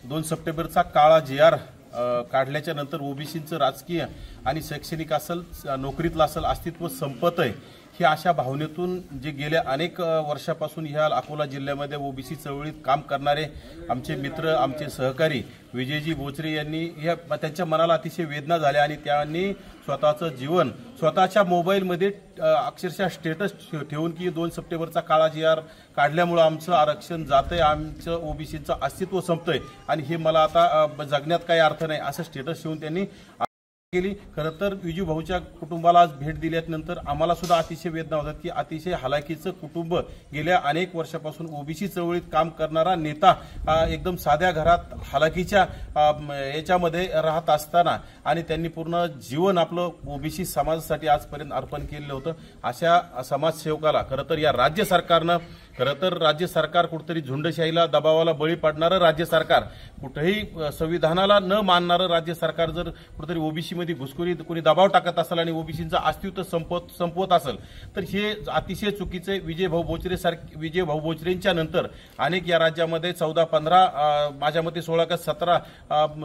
2 सप्टेंबरचा काळा JR काढल्याच्या नंतर ओबीसींचं राजकीय आणि शैक्षणिक असेल नोकरीतलं असेल अस्तित्व संपत आहे ही अशा भावनेतून जे गेल्या अनेक वर्षापासून ह्या अकोला जिल्ह्यामध्ये ओबीसी चळवळीत काम करणारे आमचे मित्र आमचे सहकारी विजयजी बोचरे यांनी त्यांच्या मनाला अतिशय वेदना झाल्या आणि त्यांनी स्वतःचं जीवन स्वतःच्या मोबाईलमध्ये अक्षरशः स्टेटस ठेवून की 2 सप्टेंबरचा काळा JR काढल्यामुळे आमचं आरक्षण जातंय आमचं ओबीसीचं अस्तित्व संपतंय आणि हे मला आता जगण्यात काही अर्थ नाही असं स्टेटस ठेवून त्यांनी केली। खरं तर विजू भाऊच्या कुटुंबाला आज भेट दिल्यानंतर आम्हाला सुद्धा अतिशय वेदना होतात की अतिशय हलाखीचं कुटुंब गेल्या अनेक वर्षापासून ओबीसी चळवळीत काम करणारा नेता एकदम साध्या घरात हलाखीच्या याच्यामध्ये राहत असताना आणि त्यांनी पूर्ण जीवन आपलं ओबीसी समाजासाठी आजपर्यंत अर्पण केलेलं होतं। अशा समाजसेवकाला खरं तर या राज्य सरकारनं राज्य सरकार कुठेतरी झुंडशाहीला दबावाला बळी पडणारं राज्य सरकार कुठेही संविधानाला न मानणारं राज्य सरकार जर कुठेतरी ओबीसी मध्ये घुसखोरी कोणी दबाव टाकत असेल आणि ओबीसीचं अस्तित्व संपवत असेल तर हे अतिशय चुकीचे। विजय भाऊ बोचरेंच्या नंतर अनेक या राज्यामध्ये 14-15 माझ्या मते 16 का 17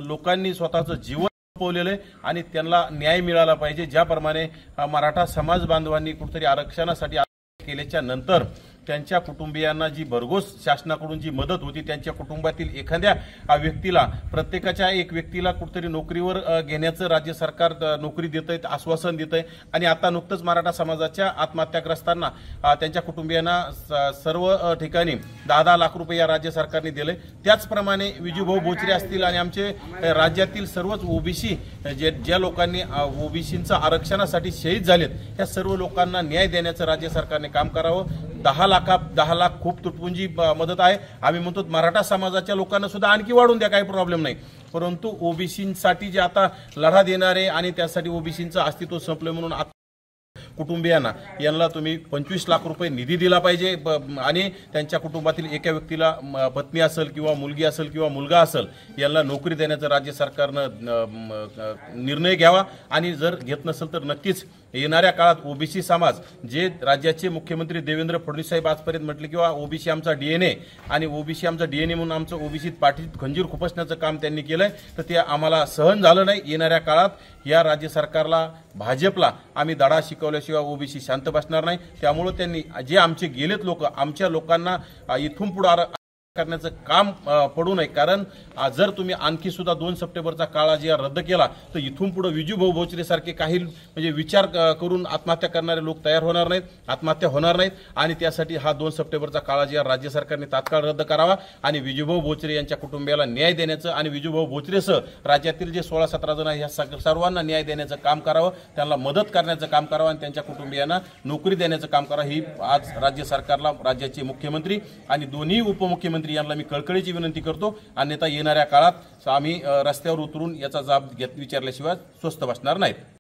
लोकांनी स्वतःचं जीवन संपवलेलं आहे आणि त्यांना न्याय मिळाला पाहिजे। ज्याप्रमाणे मराठा समाज बांधवांनी कुठेतरी आरक्षणासाठी केल्याच्या नंतर त्यांच्या कुटुंबियांना जी भरघोस शासनाकडून जी मदत होती त्यांच्या कुटुंबातील एखाद्या व्यक्तीला प्रत्येकाच्या एक व्यक्तीला कुठेतरी नोकरीवर घेण्याचं राज्य सरकार नोकरी देतंय आश्वासन देतंय आणि आता नुकतंच मराठा समाजाच्या आत्महत्याग्रस्तांना त्यांच्या कुटुंबियांना सर्व ठिकाणी 10-10 लाख रुपये या राज्य सरकारने दिले। त्याचप्रमाणे विजूभाऊ बोचरे असतील आणि आमचे राज्यातील सर्वच ओबीसी ज्या लोकांनी ओबीसींचं आरक्षणासाठी शहीद झालेत त्या सर्व लोकांना न्याय देण्याचं राज्य सरकारने काम करावं। 10 लाख खूप तुटपुंजी मदत आहे। आम्ही म्हणतो मराठा समाजाच्या लोकांना सुद्धा आणखी वाढून द्या काही प्रॉब्लेम नाही, परंतु ओबीसींसाठी जे आता लढा देणारे आणि त्यासाठी ओबीसींचं अस्तित्व संपलं म्हणून कुटुंबियांना यांना तुम्ही 25 लाख रुपये निधी दिला पाहिजे आणि त्यांच्या कुटुंबातील एका व्यक्तीला पत्नी असेल किंवा मुलगी असेल किंवा मुलगा असेल यांना नोकरी देण्याचं राज्य सरकारनं निर्णय घ्यावा आणि जर घेत नसेल तर नक्कीच येणाऱ्या काळात ओबीसी समाज जे राज्याचे मुख्यमंत्री देवेंद्र फडणवीस साहेब आजपर्यंत म्हटले किंवा ओबीसी आमचा DNA आणि ओबीसी आमचा DNA म्हणून आमचं ओबीसीत पाठीत खंजीर खुपसण्याचं काम त्यांनी केलंय तर ते आम्हाला सहन झालं नाही। येणाऱ्या काळात या राज्य सरकारला भाजपला आम्ही धडा शिकवल्याशिवाय ओबीसी शांत बसणार नाही। त्यामुळे त्यांनी जे आमचे गेलेत लोक आमच्या लोकांना इथून पुढे करण्याचं काम पडू नये, कारण जर तुम्ही आणखी सुद्धा 2 सप्टेंबरचा काळा JR रद्द केला तर इथून पुढे विजूभाऊ बोचरे सारखे काही म्हणजे विचार करून आत्महत्या करणारे लोक तयार होणार नाहीत, आत्महत्या होणार नाहीत आणि त्यासाठी हा 2 सप्टेंबरचा काळा JR राज्य सरकारने तात्काळ रद्द करावा आणि विजूभाऊ बोचरे यांच्या कुटुंबियाला न्याय देण्याचं आणि विजूभाऊ बोचरेसह राज्यातील जे 16-17 जण आहेत ह्या सर्वांना न्याय देण्याचं काम करावं, त्यांना मदत करण्याचं काम करावं आणि त्यांच्या कुटुंबियांना नोकरी देण्याचं काम करावं। ही आज राज्य सरकारला राज्याचे मुख्यमंत्री आणि दोन्ही उपमुख्यमंत्री यांना मी कळकळीची विनंती करतो, अन्यथा येणाऱ्या काळात आम्ही रस्त्यावर उतरून याचा जाब विचारल्याशिवाय स्वस्थ बसणार नाहीत।